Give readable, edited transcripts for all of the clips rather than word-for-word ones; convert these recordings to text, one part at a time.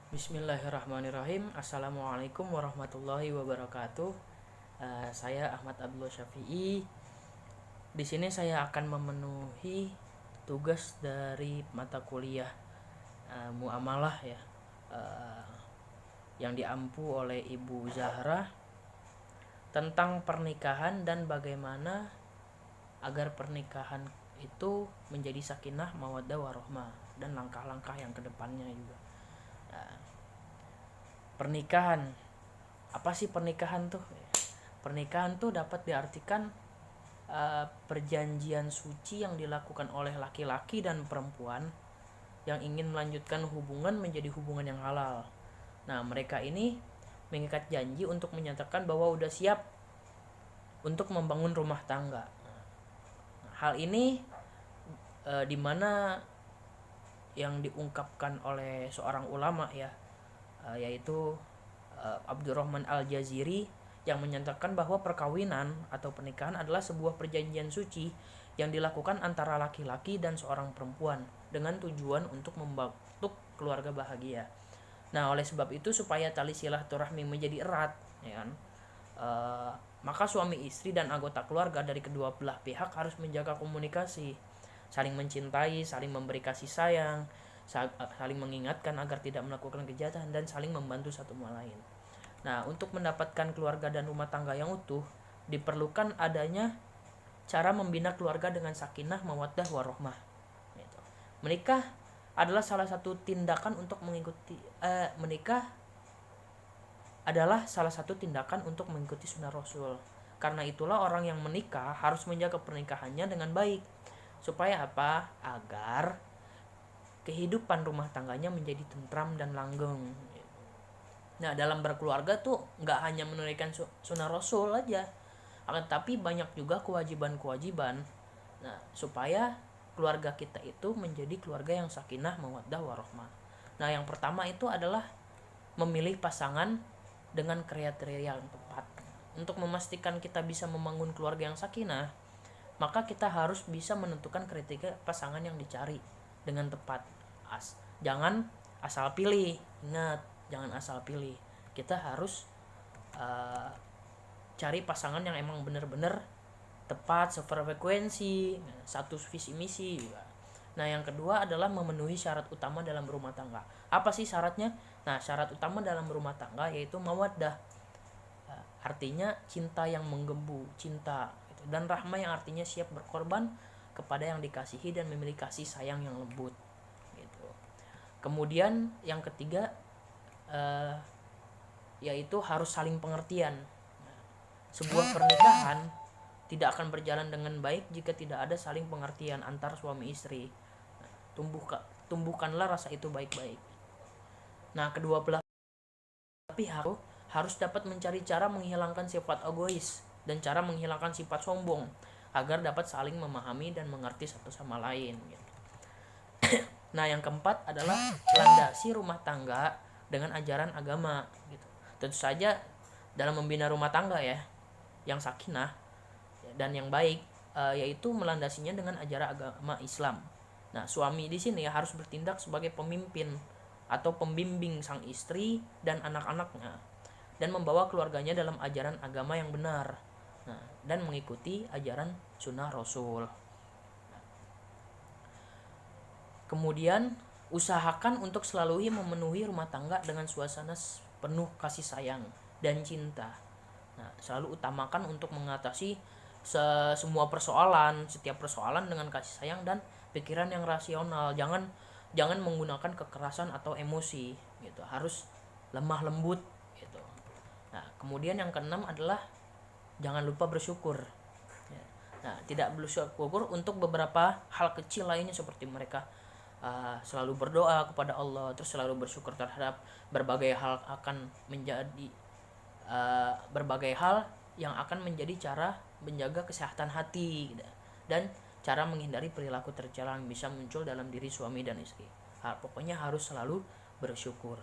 Bismillahirrahmanirrahim. Assalamualaikum warahmatullahi wabarakatuh. Saya Ahmad Abdullah Syafi'i. Di sini saya akan memenuhi tugas dari mata kuliah muamalah ya, uh, yang diampu oleh Ibu Zahra tentang pernikahan dan bagaimana agar pernikahan itu menjadi sakinah mawaddah warahmah dan langkah-langkah yang kedepannya juga. Nah, pernikahan, apa sih pernikahan tuh? Pernikahan tuh dapat diartikan perjanjian suci yang dilakukan oleh laki-laki dan perempuan yang ingin melanjutkan hubungan menjadi hubungan yang halal. Nah, mereka ini mengikat janji untuk menyatakan bahwa udah siap untuk membangun rumah tangga. Hal ini dimana yang diungkapkan oleh seorang ulama ya, yaitu Abdurrahman Al-Jaziri, yang menyatakan bahwa perkawinan atau pernikahan adalah sebuah perjanjian suci yang dilakukan antara laki-laki dan seorang perempuan dengan tujuan untuk membentuk keluarga bahagia. Nah, oleh sebab itu supaya tali silaturahmi menjadi erat, ya kan, maka suami istri dan anggota keluarga dari kedua belah pihak harus menjaga komunikasi, saling mencintai, saling memberi kasih sayang, saling mengingatkan agar tidak melakukan kejahatan, dan saling membantu satu sama lain. Nah, untuk mendapatkan keluarga dan rumah tangga yang utuh, diperlukan adanya cara membina keluarga dengan sakinah, mawaddah, warahmah. Gitu. Menikah adalah salah satu tindakan untuk mengikuti sunnah Rasul. Karena itulah orang yang menikah harus menjaga pernikahannya dengan baik. Supaya apa? Agar kehidupan rumah tangganya menjadi tentram dan langgeng. Nah, dalam berkeluarga tuh nggak hanya menunaikan sunnah Rasul aja, akan tapi banyak juga kewajiban-kewajiban. Nah, supaya keluarga kita itu menjadi keluarga yang sakinah, mawaddah, warahmah. Nah, yang pertama itu adalah memilih pasangan dengan kriteria yang tepat. Untuk memastikan kita bisa membangun keluarga yang sakinah, maka kita harus bisa menentukan kriteria pasangan yang dicari dengan tepat. Jangan asal pilih. Ingat, jangan asal pilih. Kita harus cari pasangan yang emang benar-benar tepat, sefrekuensi, satu visi misi juga. Nah, yang kedua adalah memenuhi syarat utama dalam rumah tangga. Apa sih syaratnya? Nah, syarat utama dalam rumah tangga yaitu mawaddah, artinya cinta yang menggebu, cinta gitu. Dan rahmah yang artinya siap berkorban kepada yang dikasihi dan memiliki kasih sayang yang lembut gitu. Kemudian yang ketiga yaitu harus saling pengertian. Sebuah pernikahan tidak akan berjalan dengan baik jika tidak ada saling pengertian antar suami istri. Tumbuhkanlah rasa itu baik-baik. Nah, kedua belah pihak harus dapat mencari cara menghilangkan sifat egois dan cara menghilangkan sifat sombong agar dapat saling memahami dan mengerti satu sama lain gitu. Nah, yang keempat adalah landasi rumah tangga dengan ajaran agama gitu. Tentu saja dalam membina rumah tangga ya yang sakinah dan yang baik, yaitu melandasinya dengan ajaran agama Islam. Nah, suami di sini harus bertindak sebagai pemimpin atau pembimbing sang istri dan anak-anaknya dan membawa keluarganya dalam ajaran agama yang benar. Nah, dan mengikuti ajaran sunnah Rasul. Kemudian usahakan untuk selalu memenuhi rumah tangga dengan suasana penuh kasih sayang dan cinta. Nah, selalu utamakan untuk mengatasi semua persoalan, setiap persoalan dengan kasih sayang dan pikiran yang rasional. Jangan menggunakan kekerasan atau emosi gitu. Harus lemah lembut gitu. Nah, kemudian yang keenam adalah jangan lupa bersyukur. Nah, tidak bersyukur untuk beberapa hal kecil lainnya seperti mereka selalu berdoa kepada Allah, terus selalu bersyukur terhadap berbagai hal berbagai hal yang akan menjadi cara menjaga kesehatan hati dan cara menghindari perilaku tercela yang bisa muncul dalam diri suami dan istri. Pokoknya harus selalu bersyukur.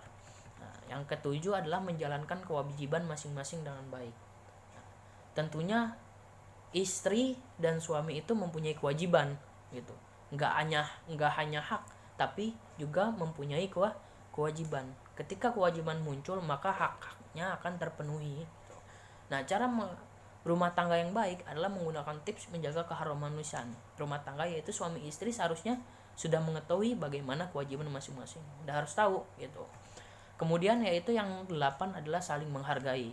Nah, yang ketujuh adalah menjalankan kewajiban masing-masing dengan baik. Nah, tentunya istri dan suami itu mempunyai kewajiban gitu. Nggak hanya hak, tapi juga mempunyai kewajiban. ketika kewajiban muncul maka hak-haknya akan terpenuhi. Nah, cara rumah tangga yang baik adalah menggunakan tips menjaga keharmonisan rumah tangga, yaitu suami istri seharusnya sudah mengetahui bagaimana kewajiban masing-masing, udah harus tahu gitu. Kemudian yaitu yang 8 adalah saling menghargai.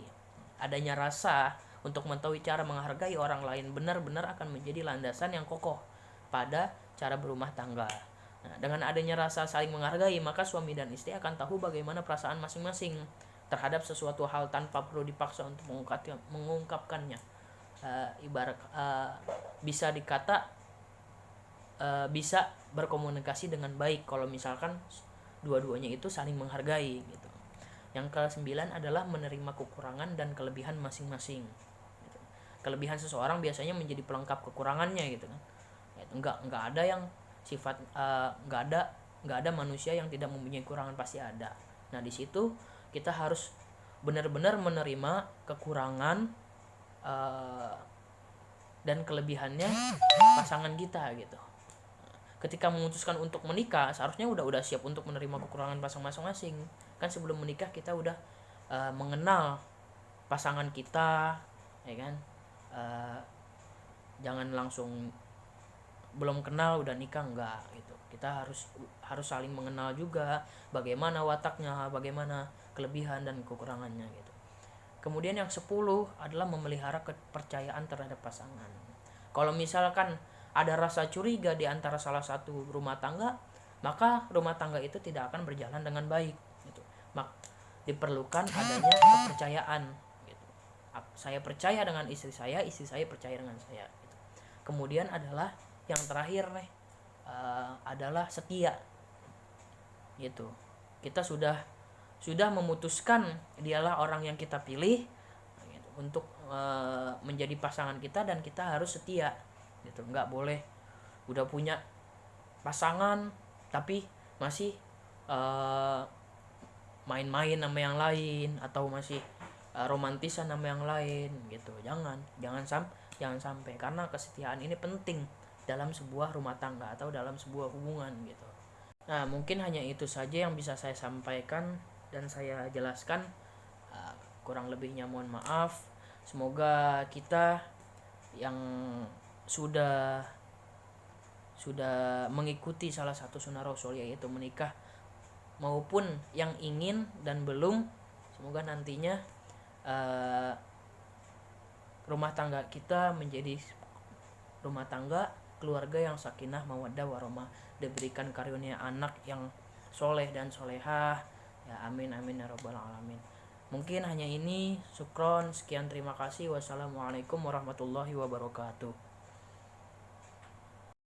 Adanya rasa untuk mengetahui cara menghargai orang lain benar-benar akan menjadi landasan yang kokoh pada cara berumah tangga. Nah, dengan adanya rasa saling menghargai, maka suami dan istri akan tahu bagaimana perasaan masing-masing terhadap sesuatu hal tanpa perlu dipaksa untuk mengungkapkannya. Ibarat bisa dikata bisa berkomunikasi dengan baik kalau misalkan dua-duanya itu saling menghargai gitu. Yang ke-9 adalah menerima kekurangan dan kelebihan masing-masing gitu. Kelebihan seseorang biasanya menjadi pelengkap kekurangannya gitu kan. Enggak ada yang sifat enggak ada manusia yang tidak mempunyai kekurangan, pasti ada. Nah, di situ kita harus benar-benar menerima kekurangan dan kelebihannya pasangan kita gitu. Ketika memutuskan untuk menikah, seharusnya udah siap untuk menerima kekurangan pasangan masing-masing. Kan sebelum menikah kita udah mengenal pasangan kita, ya kan? Jangan langsung belum kenal udah nikah, enggak gitu. Kita harus saling mengenal juga bagaimana wataknya, bagaimana kelebihan dan kekurangannya gitu. Kemudian yang 10 adalah memelihara kepercayaan terhadap pasangan. Kalau misalkan ada rasa curiga di antara salah satu rumah tangga, maka rumah tangga itu tidak akan berjalan dengan baik gitu. Diperlukan adanya kepercayaan gitu. Saya percaya dengan istri saya percaya dengan saya gitu. Kemudian adalah yang terakhir nih adalah setia gitu. Kita sudah memutuskan dialah orang yang kita pilih gitu, untuk menjadi pasangan kita, dan kita harus setia gitu. Nggak boleh udah punya pasangan tapi masih main-main sama yang lain atau masih romantisan sama yang lain gitu. Jangan sampai, karena kesetiaan ini penting dalam sebuah rumah tangga atau dalam sebuah hubungan gitu. Nah, mungkin hanya itu saja yang bisa saya sampaikan dan saya jelaskan. Kurang lebihnya mohon maaf. Semoga kita yang sudah mengikuti salah satu sunnah Rasul, yaitu menikah, maupun yang ingin dan belum, semoga nantinya rumah tangga kita menjadi rumah tangga keluarga yang sakinah mawaddah warahmah, diberikan karunia anak yang soleh dan solehah ya, amin amin ya rabbal alamin. Mungkin hanya ini, syukron, sekian, terima kasih, wassalamualaikum warahmatullahi wabarakatuh.